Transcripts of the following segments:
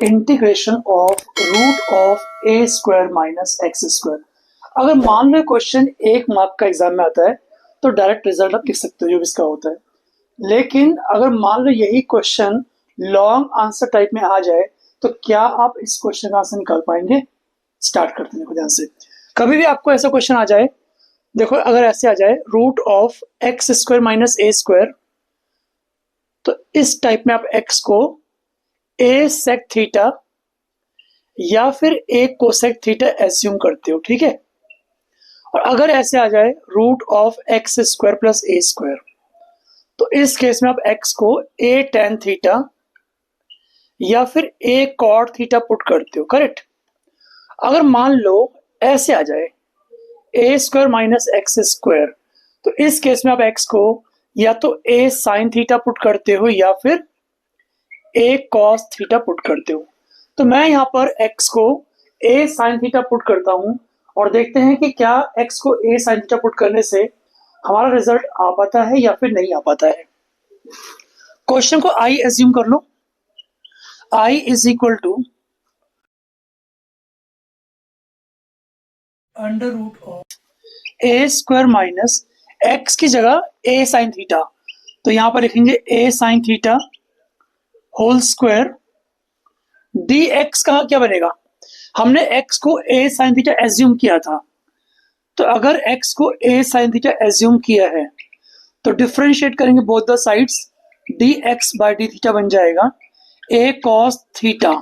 Integration of root of a square minus x square. अगर मान लो क्वेश्चन 1 मार्क का एग्जाम में आता है तो डायरेक्ट रिजल्ट आप लिख सकते हो जो भी इसका होता है, लेकिन अगर मान लो यही क्वेश्चन लॉन्ग आंसर टाइप में आ जाए तो क्या आप इस क्वेश्चन का आंसर निकाल पाएंगे? स्टार्ट करते हैं, देखो ध्यान से। कभी भी आपको ऐसा क्वेश्चन आ जाए, देखो अगर ऐसे आ जाए root of x square minus a square, तो इस टाइप में आप एक्स को ए सेक थीटा या फिर ए कोसेक थीटा एज्यूम करते हो, ठीक है। और अगर ऐसे आ जाए root of x square plus a square, तो इस केस में आप एक्स को ए टेन थीटा या फिर ए कॉट थीटा पुट करते हो, करेक्ट। अगर मान लो ऐसे आ जाए ए स्क्वायर माइनस एक्स स्क्वायर, तो इस केस में आप एक्स को या तो ए साइन थीटा पुट करते हो या फिर ए कॉस थीटा पुट करते हो। तो मैं यहाँ पर x को a साइन थीटा पुट करता हूँ और देखते हैं कि क्या x को a साइन थीटा पुट करने से हमारा रिजल्ट आ पाता है या फिर नहीं आ पाता है। क्वेश्चन को I एज्यूम कर लो। I is equal to under root of a square minus x की जगह a साइन थीटा, तो यहाँ पर लिखेंगे a sine theta whole square d x का क्या बनेगा? हमने x को a साइन थीटा एज्यूम किया था, तो अगर x को a साइन थीटा एज्यूम किया है तो डिफरेंशिएट करेंगे both the sides, dx by d theta बन जाएगा a cos थीटा।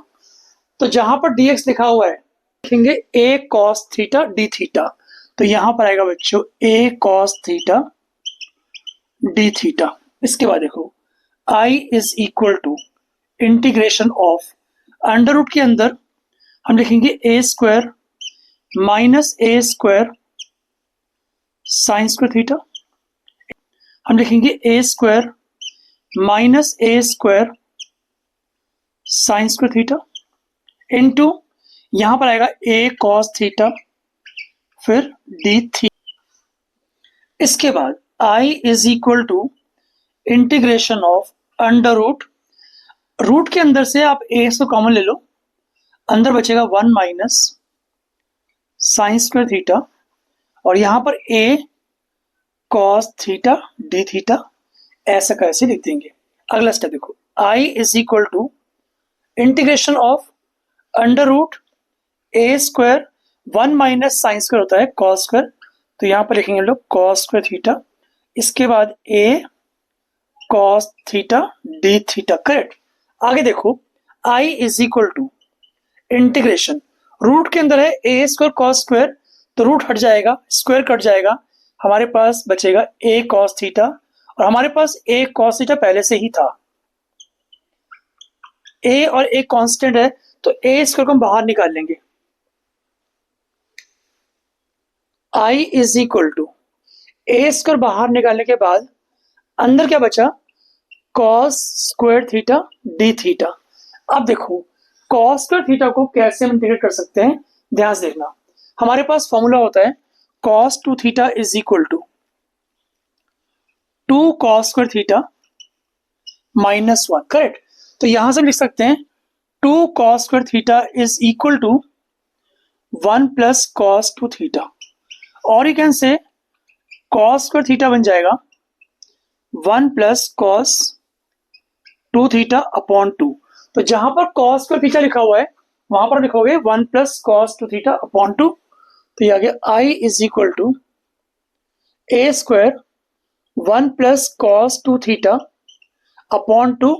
तो जहां पर dx लिखा हुआ है लिखेंगे a cos theta d theta, तो यहां पर आएगा बच्चों a cos theta d theta. इसके बाद देखो I is equal to integration of under root के अंदर हम लिखेंगे a square minus a square sine square theta, हम लिखेंगे a square minus a square sine square theta into यहां पर आएगा ए कॉस थीटा फिर डी थीटा। इसके बाद I is equal to integration of under root के अंदर से आप ए को कॉमन ले लो, अंदर बचेगा 1 माइनस साइन स्क्वायर थीटा और यहां पर a cos theta d theta ऐसा कैसे लिख देंगे। अगला स्टेप देखो I is equal to integration of under root a square 1 minus sine square होता है कॉस स्क्वायर, तो यहां पर लिखेंगे लोग कॉस स्क्वायर थीटा, इसके बाद a cos theta d theta, correct. आगे देखो I is equal to integration, root के अंदर है ए स्क्वायर कॉस स्क्वायर, तो रूट हट जाएगा स्क्वायर कट जाएगा, हमारे पास बचेगा ए कॉस थीटा और हमारे पास ए कॉस थीटा पहले से ही था। ए और ए कांस्टेंट है तो ए स्क्वायर को हम बाहर निकाल लेंगे। I is equal to a square बाहर निकालने के बाद अंदर क्या बचा? Cos square theta d theta. अब देखो कॉस स्क्वायर थीटा को कैसे हम इंटीग्रेट कर सकते हैं, ध्यान से देखना। हमारे पास फॉर्मूला होता है cos two theta is equal to 2 cos square theta minus 1, correct. तो यहां से हम लिख सकते हैं 2 cos square theta is equal to 1 plus cos two theta, और you can say cos square theta बन जाएगा 1 plus cos two theta upon 2। तो जहां पर कॉस स्क्वायर थीटा लिखा हुआ है वहां पर लिखोगे 1 plus cos two theta upon 2, तो ये आ गया I is equal to a square 1 plus cos two theta upon 2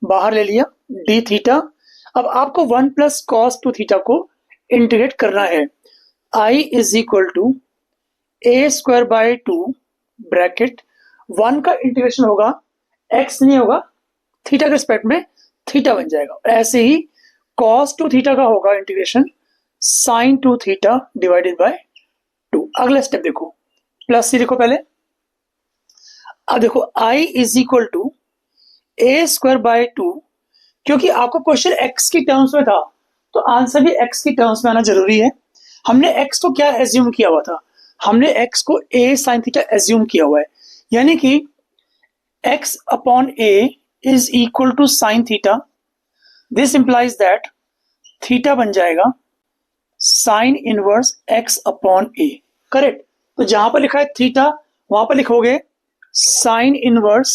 बाहर ले लिया डी थीटा। अब आपको 1 प्लस कॉस टू थीटा को इंटीग्रेट करना है। I is equal to a square by 2 bracket 1 का इंटीग्रेशन होगा एक्स नहीं होगा थीटा के रिस्पेक्ट में, थीटा बन जाएगा। ऐसे ही कॉस टू थीटा का होगा integration sign two theta divided by 2। अगला स्टेप देखो प्लस सी लिखो पहले। अब देखो I is equal to a square by 2, क्योंकि आपको क्वेश्चन एक्स की टर्म्स में था तो आंसर भी एक्स की टर्म्स में आना जरूरी है। हमने एक्स को क्या एज्यूम किया हुआ था? हमने एक्स को ए साइन थीटा एज्यूम किया हुआ है, यानी कि x upon a is equal to sine theta this implies that theta बन जाएगा sine inverse x upon a. Correct. तो जहां पर लिखा है थीटा वहां पर लिखोगे sine inverse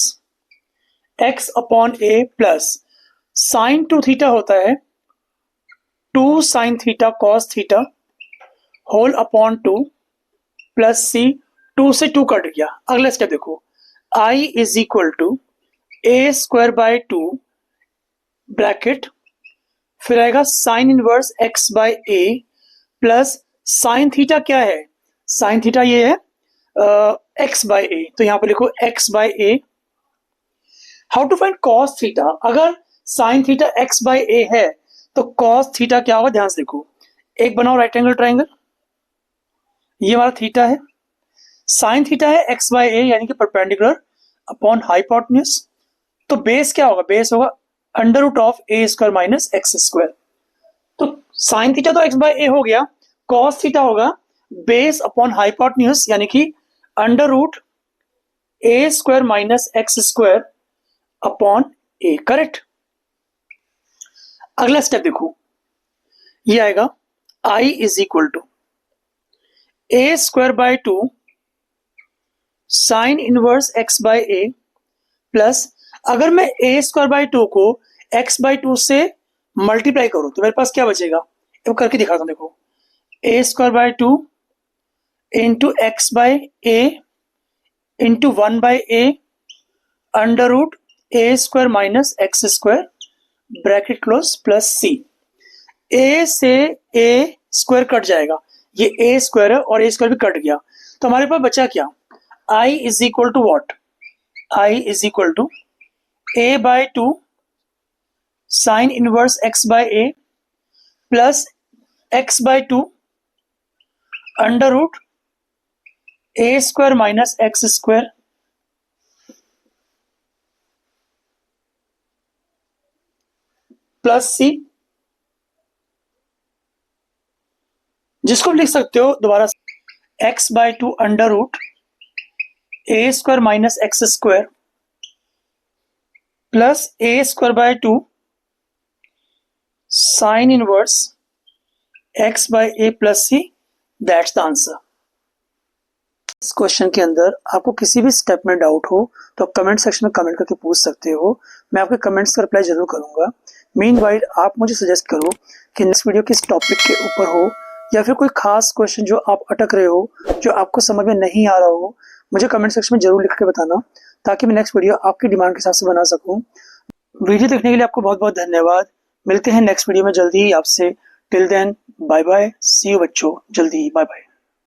x upon a plus sine two theta होता है 2 sine theta cos theta whole upon 2 plus c, 2 से 2 कट गया। अगला स्टेप देखो, I is equal to a square by 2 bracket, फिर आएगा sign inverse x by a plus sine theta क्या है, साइन थीटा ये है एक्स बाय ए, तो यहां पर लिखो x by a. How to find cos theta, अगर sine theta x by a है तो कॉस थीटा क्या होगा, ध्यान से देखो। एक बनाओ राइट एंगल ट्राइंगल, ये हमारा थीटा है, साइन थीटा है एक्स बाय ए यानी कि परपेंडिकुलर अपॉन हाइपोटेन्यूज, तो बेस क्या होगा, बेस होगा under root of a square minus x square. तो साइन थीटा तो एक्स बाय ए हो गया, कॉस थीटा होगा बेस अपॉन हाइपोटेन्यूज यानी कि under root a square minus x square upon a. Correct. अगला स्टेप देखो, ये आएगा I is equal to a square by 2 sine inverse x by a plus, अगर मैं ए स्क्वायर बाय 2 को एक्स बाय 2 से मल्टीप्लाई करूं तो मेरे पास क्या बचेगा, अब करके दिखाता हूं। देखो a square by 2 into x by a into 1 by a under root a square minus x square bracket close plus c. A से ए स्क्वायर कट जाएगा, ये ए स्क्वायर है और ए स्क्वायर भी कट गया, तो हमारे पास बचा क्या, I is equal to what, I is equal to a by 2 sine inverse x by a plus x by 2 under root a square minus x square plus c, जिसको लिख सकते हो दोबारा x by 2 under root a square minus x square plus a square by 2 sine inverse x by a plus c, that's the answer. इस question के अंदर आपको किसी भी स्टेप में डाउट हो तो आप कमेंट सेक्शन में कमेंट करके पूछ सकते हो, मैं आपके कमेंट्स का रिप्लाई जरूर करूंगा। मीनवाइल आप मुझे सजेस्ट करो कि नेक्स्ट वीडियो किस टॉपिक के ऊपर हो, या फिर कोई खास क्वेश्चन जो आप अटक रहे हो, जो आपको समझ में नहीं आ रहा हो, मुझे कमेंट सेक्शन में जरूर लिख के बताना, ताकि मैं नेक्स्ट वीडियो आपकी डिमांड के हिसाब से बना सकूं। वीडियो देखने के लिए आपको बहुत बहुत धन्यवाद। मिलते हैं नेक्स्ट वीडियो में जल्दी ही आपसे। Till then bye bye, see you बच्चों, जल्दी ही बाय बाय।